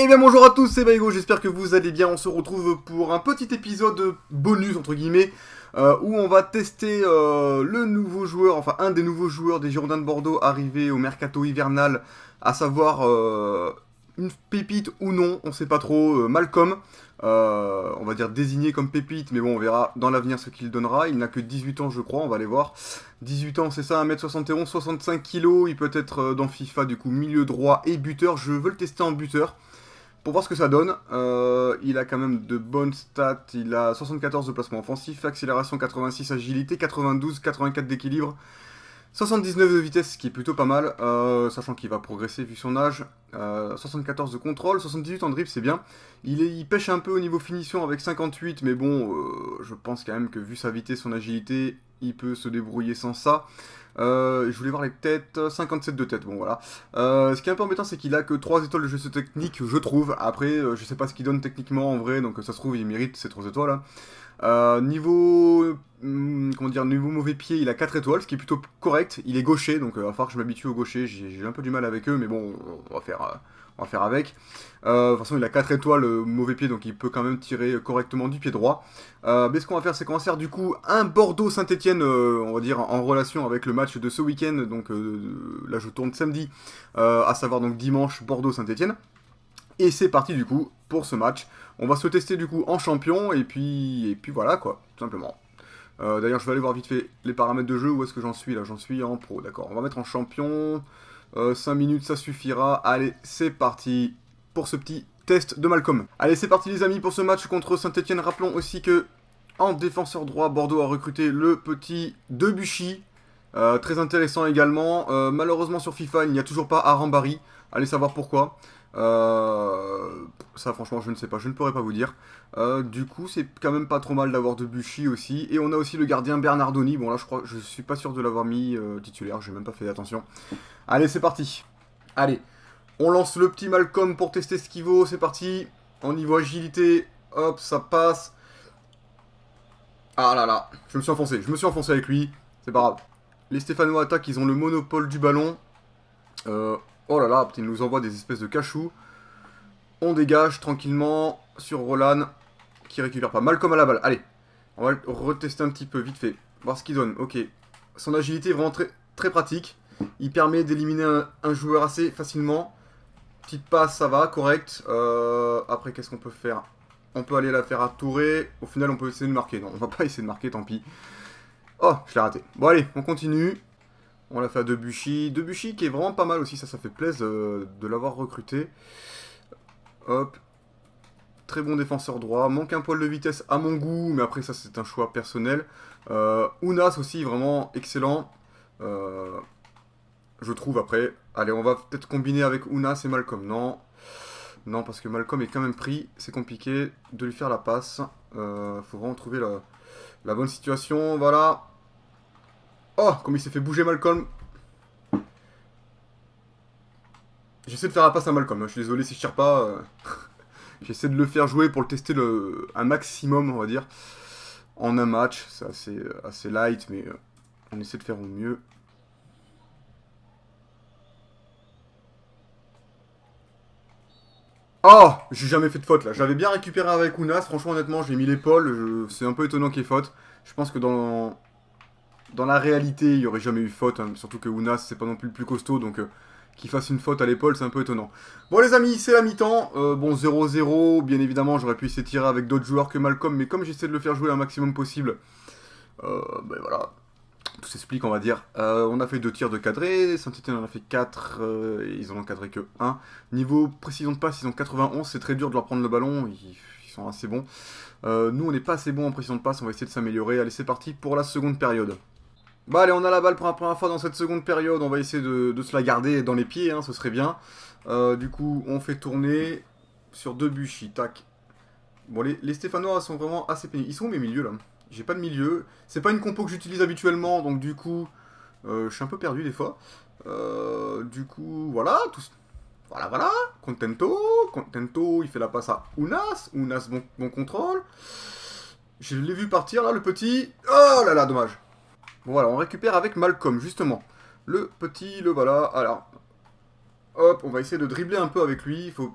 Eh bien bonjour à tous, c'est Baigo, j'espère que vous allez bien. On se retrouve pour un petit épisode bonus entre guillemets où on va tester le nouveau joueur, enfin un des nouveaux joueurs des Girondins de Bordeaux arrivé au mercato hivernal, à savoir une pépite ou non, on sait pas trop, Malcolm. On va dire désigné comme pépite, mais bon on verra dans l'avenir ce qu'il donnera. Il n'a que 18 ans je crois, on va aller voir. 18 ans c'est ça, 1m71, 65 kg, il peut être dans FIFA du coup milieu droit et buteur. Je veux le tester en buteur pour voir ce que ça donne. Il a quand même de bonnes stats. Il a 74 de placement offensif, accélération 86, agilité 92, 84 d'équilibre, 79 de vitesse, ce qui est plutôt pas mal, sachant qu'il va progresser vu son âge. 74 de contrôle, 78 en dribble, c'est bien. Il pêche un peu au niveau finition avec 58, mais bon, je pense quand même que vu sa vitesse, son agilité, il peut se débrouiller sans ça. Je voulais voir les têtes, 57 de tête, bon voilà. Ce qui est un peu embêtant, c'est qu'il a que 3 étoiles de geste technique, je trouve. Après, je sais pas ce qu'il donne techniquement en vrai, donc ça se trouve, il mérite ces 3 étoiles. Niveau comment dire, niveau mauvais pied, il a 4 étoiles, ce qui est plutôt correct. Il est gaucher, donc il va falloir que je m'habitue aux gauchers. J'ai un peu du mal avec eux, mais bon, on va faire avec. De toute façon, il a 4 étoiles mauvais pied, donc il peut quand même tirer correctement du pied droit. Mais ce qu'on va faire, c'est qu'on va faire du coup un Bordeaux-Saint-Etienne, on va dire, en relation avec le match de ce week-end. Donc là, je tourne samedi, à savoir donc dimanche, Bordeaux-Saint-Etienne. Et c'est parti du coup pour ce match. On va se tester du coup en champion et puis voilà quoi, tout simplement. D'ailleurs je vais aller voir vite fait les paramètres de jeu, où est-ce que j'en suis là, j'en suis en pro, d'accord. On va mettre en champion, 5 minutes ça suffira. Allez c'est parti pour ce petit test de Malcolm. Allez c'est parti les amis pour ce match contre Saint-Etienne. Rappelons aussi que en défenseur droit, Bordeaux a recruté le petit Debuchy. Très intéressant également. Malheureusement sur FIFA il n'y a toujours pas Arambari. Allez savoir pourquoi. Ça franchement je ne sais pas, je ne pourrais pas vous dire. Du coup c'est quand même pas trop mal d'avoir Debuchy aussi. Et on a aussi le gardien Bernardoni. Bon là je suis pas sûr de l'avoir mis titulaire, j'ai même pas fait attention. Allez c'est parti. Allez, on lance le petit Malcolm pour tester ce qu'il vaut, c'est parti. Au niveau agilité, hop ça passe. Ah là là, je me suis enfoncé avec lui, c'est pas grave. Les Stéphanois attaquent, ils ont le monopole du ballon. Oh là là, putain, il nous envoie des espèces de cachous. On dégage tranquillement sur Roland, qui récupère pas. Malcolm à la balle. Allez, on va le retester un petit peu, vite fait. Voir ce qu'il donne. Ok. Son agilité est vraiment très, très pratique. Il permet d'éliminer un joueur assez facilement. Petite passe, ça va, correct. Après, qu'est-ce qu'on peut faire? On peut aller la faire à Touré. Au final, on peut essayer de marquer. Non, on va pas essayer de marquer, tant pis. Oh, je l'ai raté. Bon, allez, on continue. On l'a fait à Debuchy. Debuchy qui est vraiment pas mal aussi, ça fait plaisir de l'avoir recruté. Hop. Très bon défenseur droit. Manque un poil de vitesse à mon goût, mais après ça c'est un choix personnel. Ounas aussi, vraiment excellent. Je trouve après. Allez, on va peut-être combiner avec Ounas et Malcolm. Non. Non, parce que Malcolm est quand même pris. C'est compliqué de lui faire la passe. Faut vraiment trouver la bonne situation. Voilà. Oh, comme il s'est fait bouger Malcolm. J'essaie de faire la passe à Malcolm, hein. Je suis désolé si je tire pas. J'essaie de le faire jouer pour le tester un maximum, on va dire. En un match, c'est assez light, mais on essaie de faire au mieux. Oh, j'ai jamais fait de faute là. J'avais bien récupéré avec Ounas, franchement honnêtement j'ai mis l'épaule. C'est un peu étonnant qu'il y ait faute. Je pense que dans la réalité, il n'y aurait jamais eu faute, hein. Surtout que Ounas, c'est pas non plus le plus costaud, donc qu'il fasse une faute à l'épaule, c'est un peu étonnant. Bon les amis, c'est la mi-temps. Bon, 0-0, bien évidemment, j'aurais pu essayer de tirer avec d'autres joueurs que Malcolm, mais comme j'essaie de le faire jouer un maximum possible, ben voilà, tout s'explique, on va dire. On a fait 2 tirs de cadré, Saint-Etienne en a fait 4, et ils en ont cadré que 1. Niveau précision de passe, ils ont 91, c'est très dur de leur prendre le ballon, ils sont assez bons. Nous, on n'est pas assez bons en précision de passe, on va essayer de s'améliorer. Allez, c'est parti pour la seconde période. Bah allez, on a la balle pour la première fois dans cette seconde période, on va essayer de se la garder dans les pieds, hein, ce serait bien. Du coup, on fait tourner sur Debuchy, tac. Bon, les Stéphanois sont vraiment assez pénibles. Ils sont où mes milieux là? J'ai pas de milieu. C'est pas une compo que j'utilise habituellement, donc du coup, je suis un peu perdu des fois. Du coup, voilà, voilà. Contento, il fait la passe à Ounas. Ounas, bon contrôle. Je l'ai vu partir là, le petit. Oh là là, dommage. Bon voilà, on récupère avec Malcolm, justement. Le petit, le voilà. Alors, hop, on va essayer de dribbler un peu avec lui. Il faut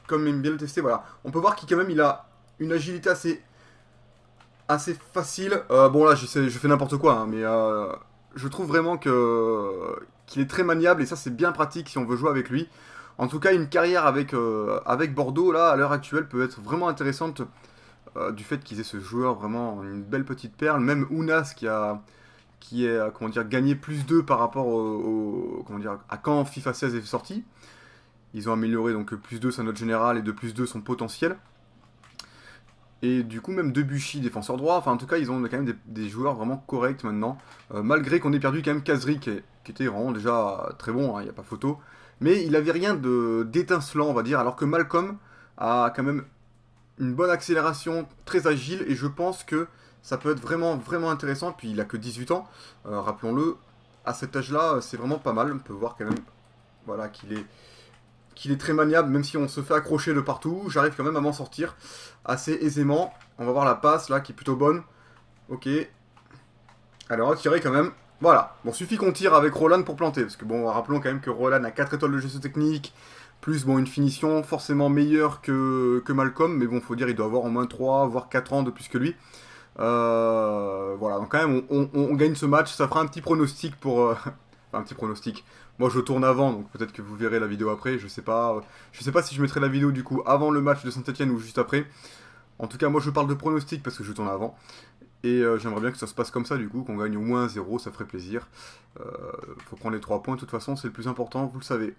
comme bien le tester, voilà. On peut voir qu'il quand même il a une agilité assez facile. Bon là je fais n'importe quoi, hein, mais je trouve vraiment qu'il est très maniable et ça c'est bien pratique si on veut jouer avec lui. En tout cas une carrière avec Bordeaux là à l'heure actuelle peut être vraiment intéressante du fait qu'ils aient ce joueur vraiment une belle petite perle. Même Ounas qui est comment dire, gagné plus 2 par rapport comment dire, à quand FIFA 16 est sorti. Ils ont amélioré donc plus 2 sa note générale et de plus 2 son potentiel. Et du coup, même Debuchy, défenseur droit, enfin en tout cas, ils ont quand même des joueurs vraiment corrects maintenant. Malgré qu'on ait perdu quand même Kazri, qui était vraiment déjà très bon, il n'y a pas photo. Mais il avait rien d'étincelant, on va dire, alors que Malcolm a quand même une bonne accélération, très agile, et je pense que ça peut être vraiment intéressant. Puis il a que 18 ans, rappelons-le, à cet âge-là, c'est vraiment pas mal. On peut voir quand même voilà, qu'il est très maniable, même si on se fait accrocher de partout. J'arrive quand même à m'en sortir assez aisément. On va voir la passe là qui est plutôt bonne. Ok. Allez, on va tirer quand même. Voilà. Bon, suffit qu'on tire avec Roland pour planter. Parce que bon, rappelons quand même que Roland a 4 étoiles de gestion technique. Plus bon, une finition forcément meilleure que Malcolm. Mais bon, faut dire, il doit avoir au moins 3, voire 4 ans de plus que lui. Voilà, donc quand même, on gagne ce match. Ça fera un petit pronostic pour... enfin, un petit pronostic. Moi, je tourne avant, donc peut-être que vous verrez la vidéo après. Je sais pas si je mettrai la vidéo du coup avant le match de Saint-Etienne ou juste après. En tout cas, moi, je parle de pronostic parce que je tourne avant. Et j'aimerais bien que ça se passe comme ça, du coup, qu'on gagne au moins 1-0, ça ferait plaisir. Faut prendre les 3 points, de toute façon, c'est le plus important, vous le savez.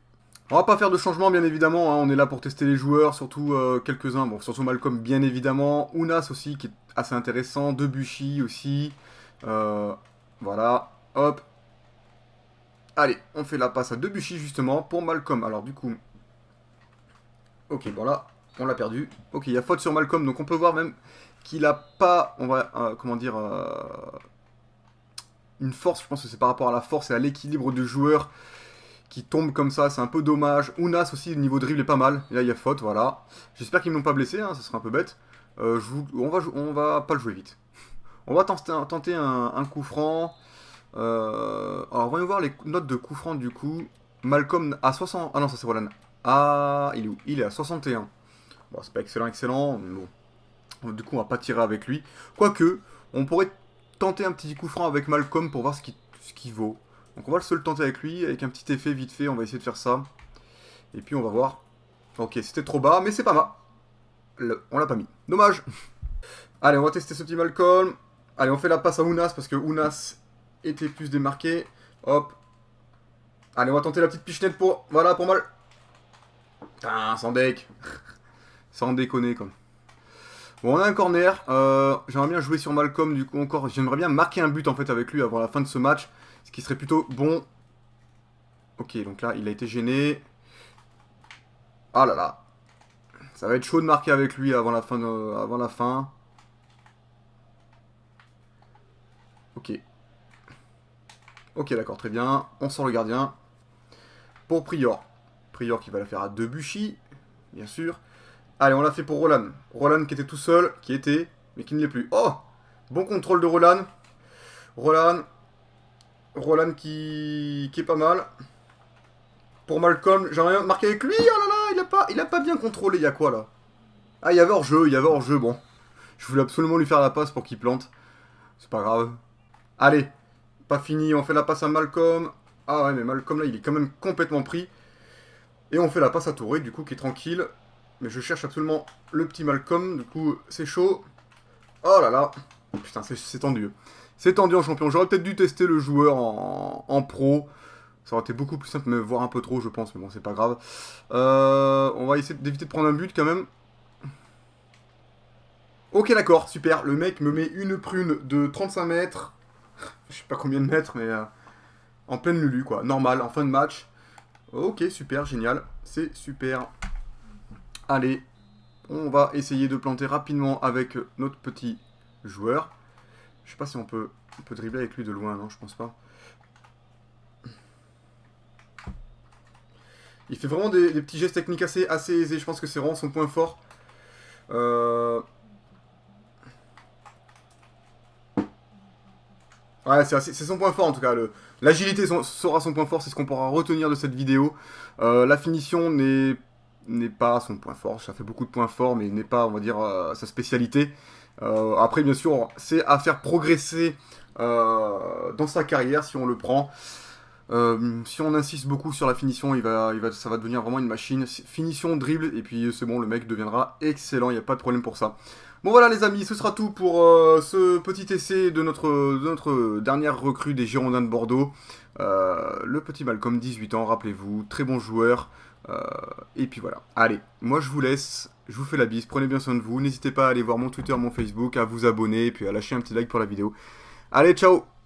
On va pas faire de changement, bien évidemment, hein. On est là pour tester les joueurs, surtout quelques-uns. Bon, surtout Malcolm, bien évidemment. Ounas aussi, qui est assez intéressant. Debuchy aussi. Voilà, hop. Allez, on fait la passe à Debuchy, justement, pour Malcolm. Alors, du coup... Ok, bon là, on l'a perdu. Ok, il y a faute sur Malcolm, donc on peut voir même qu'il a pas... On va... comment dire... une force, je pense que c'est par rapport à la force et à l'équilibre du joueur qui tombe comme ça, c'est un peu dommage. Ounas aussi, le niveau dribble est pas mal. Et là, il y a faute, voilà. J'espère qu'ils ne m'ont pas blessé, hein, ça serait un peu bête. On va pas le jouer vite. On va tenter un coup franc. Alors, voyons voir les notes de coup franc du coup. Malcolm à 60... Ah non, ça c'est Roland. Ah, il est où? Il est à 61. Bon, c'est pas excellent, mais bon. Du coup, on va pas tirer avec lui. Quoique, on pourrait tenter un petit coup franc avec Malcolm pour voir ce qu'il vaut. Donc on va se le tenter avec lui, avec un petit effet vite fait, on va essayer de faire ça. Et puis on va voir. Ok, c'était trop bas, mais c'est pas mal. On l'a pas mis. Dommage. Allez, on va tester ce petit Malcolm. Allez, on fait la passe à Ounas, parce que Ounas était plus démarqué. Hop. Allez, on va tenter la petite pichenette pour... Voilà, pour Mal... Ah, sans deck. Sans déconner, quoi. Bon, on a un corner. J'aimerais bien jouer sur Malcolm, du coup, encore. J'aimerais bien marquer un but, en fait, avec lui avant la fin de ce match. Ce qui serait plutôt bon. Ok, donc là, il a été gêné. Ah là là. Ça va être chaud de marquer avec lui avant la fin. Ok. Ok, d'accord, très bien. On sort le gardien. Pour Prior. Prior qui va la faire à Debuchy, bien sûr. Allez, on l'a fait pour Roland. Roland qui était tout seul, mais qui ne l'est plus. Oh! Bon contrôle de Roland. Roland qui est pas mal. Pour Malcolm, j'aimerais bien marquer avec lui. Oh là là, il a pas bien contrôlé. Il y a quoi là? Ah, il y avait hors-jeu, bon. Je voulais absolument lui faire la passe pour qu'il plante. C'est pas grave. Allez, pas fini, on fait la passe à Malcolm. Ah ouais, mais Malcolm là, il est quand même complètement pris. Et on fait la passe à Touré, du coup, qui est tranquille. Mais je cherche absolument le petit Malcolm, du coup, c'est chaud. Oh là là. Putain, c'est tendu. C'est tendu en champion. J'aurais peut-être dû tester le joueur en pro. Ça aurait été beaucoup plus simple, mais voire un peu trop, je pense. Mais bon, c'est pas grave. On va essayer d'éviter de prendre un but, quand même. Ok, d'accord, super. Le mec me met une prune de 35 mètres. Je sais pas combien de mètres, mais... en pleine lulu, quoi. Normal, en fin de match. Ok, super, génial. C'est super. Allez, on va essayer de planter rapidement avec notre petit joueur. Je sais pas si on peut dribbler avec lui de loin, non, je pense pas. Il fait vraiment des petits gestes techniques assez aisés. Je pense que c'est vraiment son point fort. Ouais, c'est son point fort en tout cas. L'agilité sera son point fort, c'est ce qu'on pourra retenir de cette vidéo. La finition n'est pas son point fort. Ça fait beaucoup de points forts, mais n'est pas, on va dire, sa spécialité. Après, bien sûr, c'est à faire progresser dans sa carrière si on le prend. Si on insiste beaucoup sur la finition, ça va devenir vraiment une machine. Finition, dribble, et puis c'est bon, le mec deviendra excellent, il n'y a pas de problème pour ça. Bon voilà les amis, ce sera tout pour ce petit essai de notre dernière recrue des Girondins de Bordeaux. Le petit Malcolm, 18 ans, rappelez-vous, très bon joueur. Et puis voilà, allez, moi je vous laisse, je vous fais la bise, prenez bien soin de vous. N'hésitez pas à aller voir mon Twitter, mon Facebook, à vous abonner, et puis à lâcher un petit like pour la vidéo. Allez, ciao!